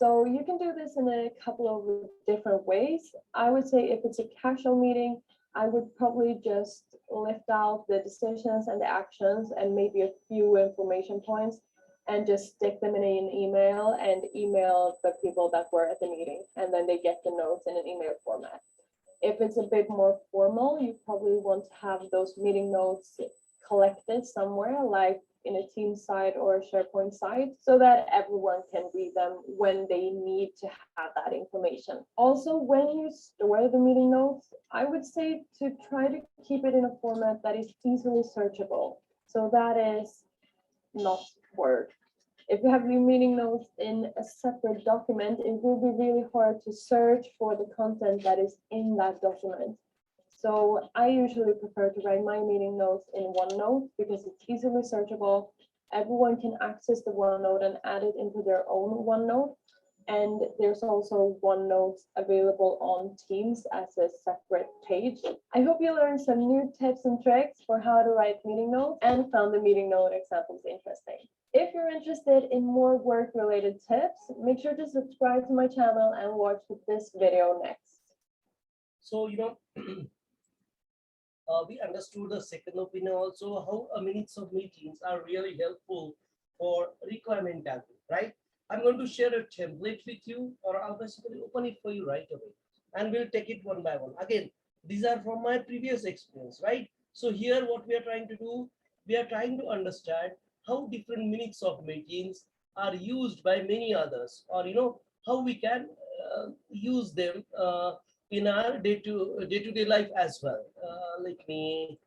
So you can do this in a couple of different ways. I would say if it's a casual meeting, I would probably just lift out the decisions and the actions and maybe a few information points, and just stick them in an email and email the people that were at the meeting, and then they get the notes in an email format. If it's a bit more formal, you probably want to have those meeting notes collected somewhere, like in a team site or a SharePoint site, so that everyone can read them when they need to have that information. Also, when you store the meeting notes, I would say to try to keep it in a format that is easily searchable. So that is not Word. If you have your meeting notes in a separate document, it will be really hard to search for the content that is in that document. So I usually prefer to write my meeting notes in OneNote because it's easily searchable. Everyone can access the OneNote and add it into their own OneNote. And there's also OneNote available on Teams as a separate page. I hope you learned some new tips and tricks for how to write meeting notes and found the meeting note examples interesting. If you're interested in more work-related tips, make sure to subscribe to my channel and watch this video next. So, we understood the second opinion also, how minutes of meetings are really helpful for requirement gathering, right? I'm going to share a template with you, or I'll basically open it for you right away, and we'll take it one by one. Again, these are from my previous experience, right? So here what we are trying to do, we are trying to understand how different minutes of meetings are used by many others, or how we can use them in our day-to-day life as well. Let me,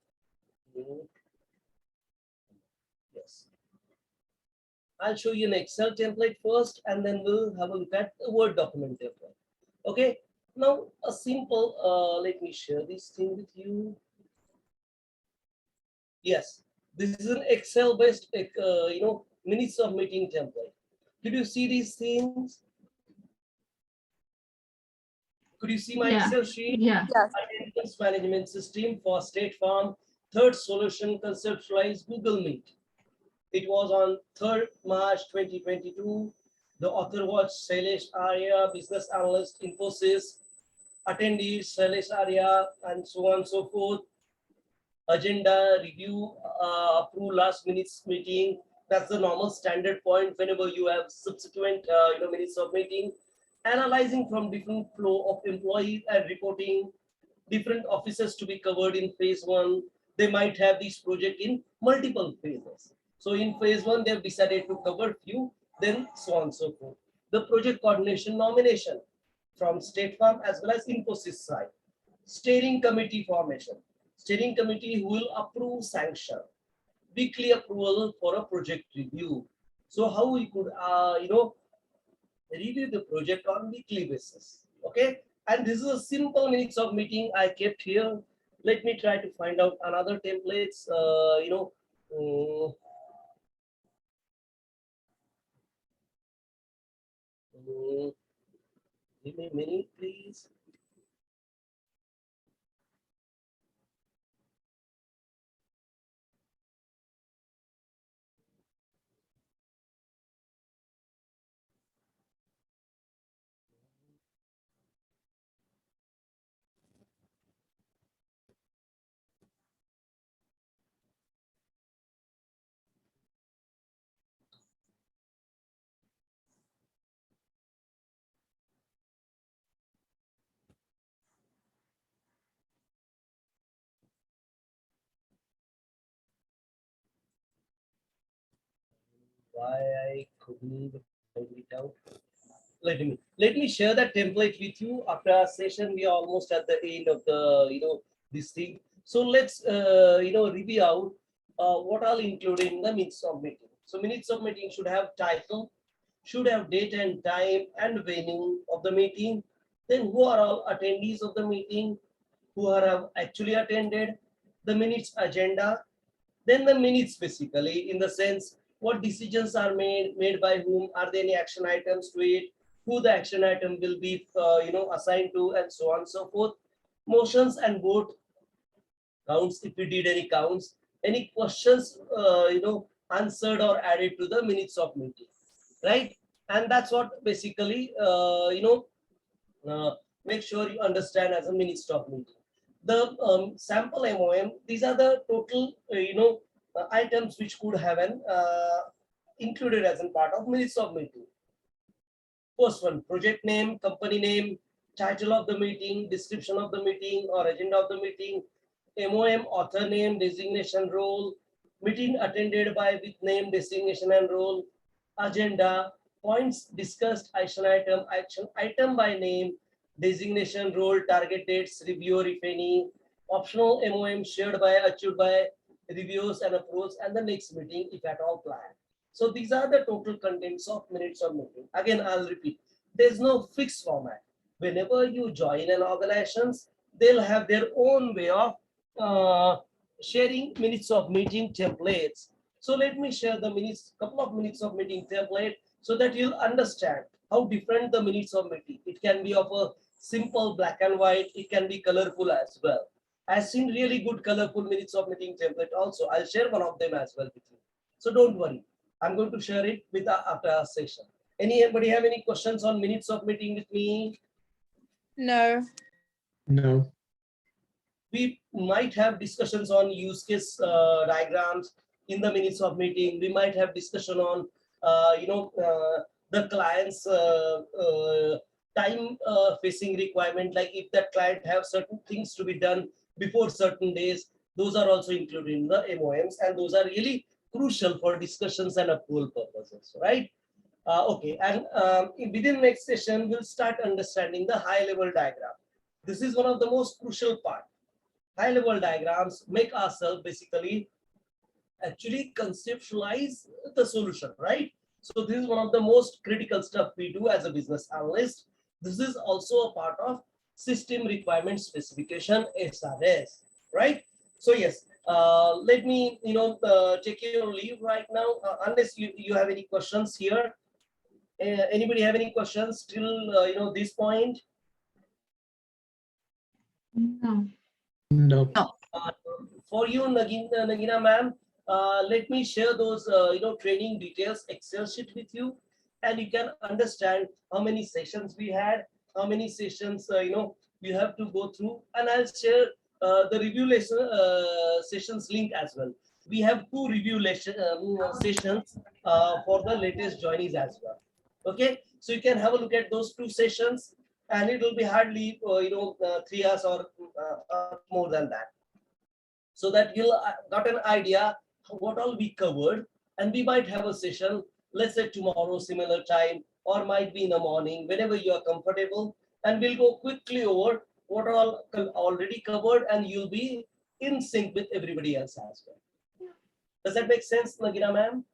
yes. I'll show you an Excel template first, and then we'll have a look at a Word document template. Okay. Now, a simple, let me share this thing with you. Yes, this is an Excel-based, minutes of meeting template. Did you see these things? Could you see my Excel sheet? Yeah. Attendance management system for State Farm. Third solution conceptualized Google Meet. It was on 3rd March 2022. The author was Shailesh Arya, business analyst, Infosys. Attendees, Shailesh Arya, and so on and so forth. Agenda, review, approve last minute's meeting. That's the normal standard point whenever you have subsequent minutes of meeting. Analyzing from different flow of employees and reporting, different offices to be covered in phase 1. They might have this project in multiple phases. So in phase 1, they've decided to cover few, then so on and so forth. the project coordination nomination from State Farm as well as Infosys side. Steering committee formation. Steering committee who will approve sanction. Weekly approval for a project review. So how we could, review the project on weekly basis. Okay. And this is a simple minutes of meeting I kept here. Let me try to find out another templates, give me a minute, please. Why I couldn't find it out. Let me share that template with you. After our session, we are almost at the end of the this thing. So let's review out what all included in the minutes of meeting. So minutes of meeting should have title, should have date and time and venue of the meeting. Then who are all attendees of the meeting, who have actually attended, the minutes agenda, then the minutes basically in the sense what decisions are made by whom, are there any action items to it, who the action item will be assigned to, and so on and so forth. Motions and vote counts, if we did any counts, any questions answered or added to the minutes of meeting, right? And that's what basically make sure you understand as a minutes of meeting. The sample MOM, these are the total items which could have an included as a part of minutes of meeting. First one, project name, company name, title of the meeting, description of the meeting or agenda of the meeting, MOM, author name, designation, role, meeting attended by with name, designation and role, agenda, points discussed, action item by name, designation, role, target dates, reviewer if any, optional MOM shared by, achieved by, reviews and approves, and the next meeting if at all planned. So these are the total contents of minutes of meeting. Again, I'll repeat, there's no fixed format. Whenever you join an organization, they'll have their own way of sharing minutes of meeting templates. So let me share the couple of minutes of meeting template so that you'll understand how different the minutes of meeting. It can be of a simple black and white. It can be colorful as well. I've seen really good colorful minutes of meeting template also. I'll share one of them as well with you. So don't worry. I'm going to share it with after our session. Anybody have any questions on minutes of meeting with me? No. No. We might have discussions on use case diagrams in the minutes of meeting. We might have discussion on the client's time facing requirement, like if that client have certain things to be done before certain days, those are also included in the MOMs, and those are really crucial for discussions and approval purposes, right? Okay, and within next session, we'll start understanding the high level diagram. This is one of the most crucial part. High level diagrams make ourselves basically actually conceptualize the solution, right? So this is one of the most critical stuff we do as a business analyst. This is also a part of system requirement specification, SRS, right? So yes, let me take your leave right now, unless you have any questions here. Anybody have any questions till this point? No. No. For you, Nagina ma'am, let me share those training details Excel sheet with you, and you can understand how many sessions we had, how many sessions you have to go through, and I'll share the review lesson sessions link as well. We have 2 review sessions for the latest joinees as well. Okay, so you can have a look at those 2 sessions, and it will be hardly 3 hours or more than that, so that you'll got an idea what all we covered. And we might have a session, let's say tomorrow similar time, or might be in the morning, whenever you are comfortable, and we'll go quickly over what are all already covered, and you'll be in sync with everybody else as well. Does that make sense, Nagina ma'am?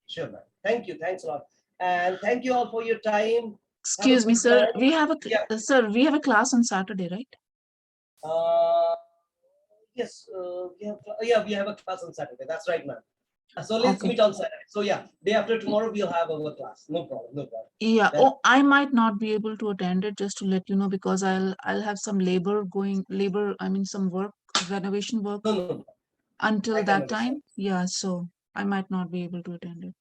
Sure, ma'am. Thank you. Thanks a lot. And thank you all for your time. Excuse me, good sir. time. We have a Yeah. sir. We have a class on Saturday, right? Yes, we have a class on Saturday. That's right, ma'am. So let's Okay. meet on Saturday. So yeah, day after tomorrow we'll have our class. No problem. No problem. Yeah. Yeah. Oh, I might not be able to attend it, just to let you know, because I'll have some I mean some work, renovation work No. I until can that understand. time. Yeah. So I might not be able to attend it.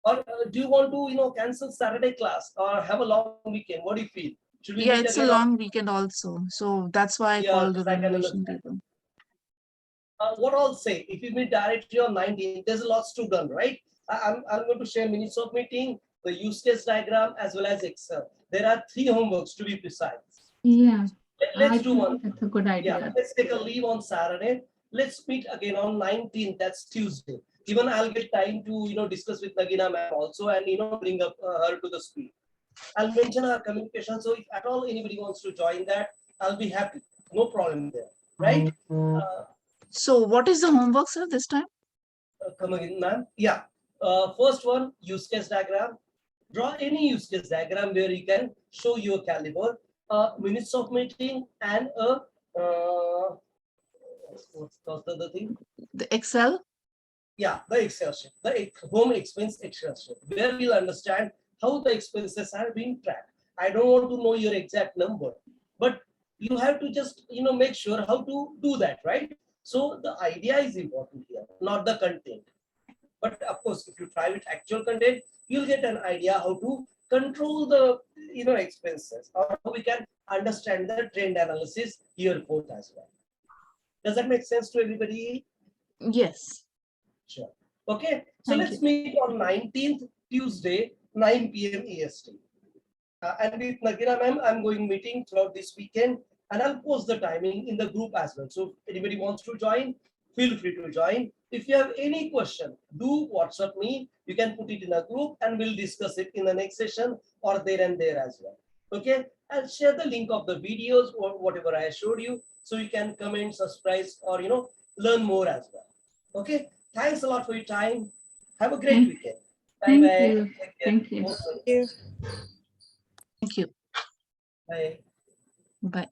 Or do you want to cancel Saturday class or have a long weekend? What do you feel? Should we Yeah, meet it's a again? long weekend also. So that's why I Yeah, called the yes, I can renovation understand. people. What I'll say, if you meet directly on 19th, there's lots to done, right? I'm going to share minutes of meeting, the use case diagram, as well as Excel. There are 3 homeworks to be precise. Yeah, Let's I do think one. that's a good idea. Yeah, let's take a leave on Saturday. Let's meet again on 19th. That's Tuesday. Even I'll get time to discuss with Nagina ma'am also, and bring up her to the speed. I'll mention our communication. So if at all anybody wants to join that, I'll be happy. No problem there, right? So what is the homework, sir, this time? Come again, ma'am. Yeah. First one, use case diagram. Draw any use case diagram where you can show your caliber, minutes of meeting, and what's the other thing? The Excel? Yeah, the Excel sheet, the home expense Excel sheet, where we'll understand how the expenses are being tracked. I don't want to know your exact number, but you have to just make sure how to do that, right? So the idea is important here, not the content. But of course, if you try with actual content, you'll get an idea how to control the expenses, or how we can understand the trend analysis here both as well. Does that make sense to everybody? Yes. Sure. Okay. So Thank let's meet on 19th Tuesday, 9 p.m. EST. And with Nagina ma'am, I'm going meeting throughout this weekend, and I'll post the timing in the group as well. So if anybody wants to join, feel free to join. If you have any question, do WhatsApp me. You can put it in a group, and we'll discuss it in the next session or there and there as well. Okay. I'll share the link of the videos or whatever I showed you, so you can comment, subscribe, or learn more as well. Okay. Thanks a lot for your time. Have a great weekend. Thank Bye-bye. you. Take care. Thank you. Most welcome. You. Thank you. Bye. Bye.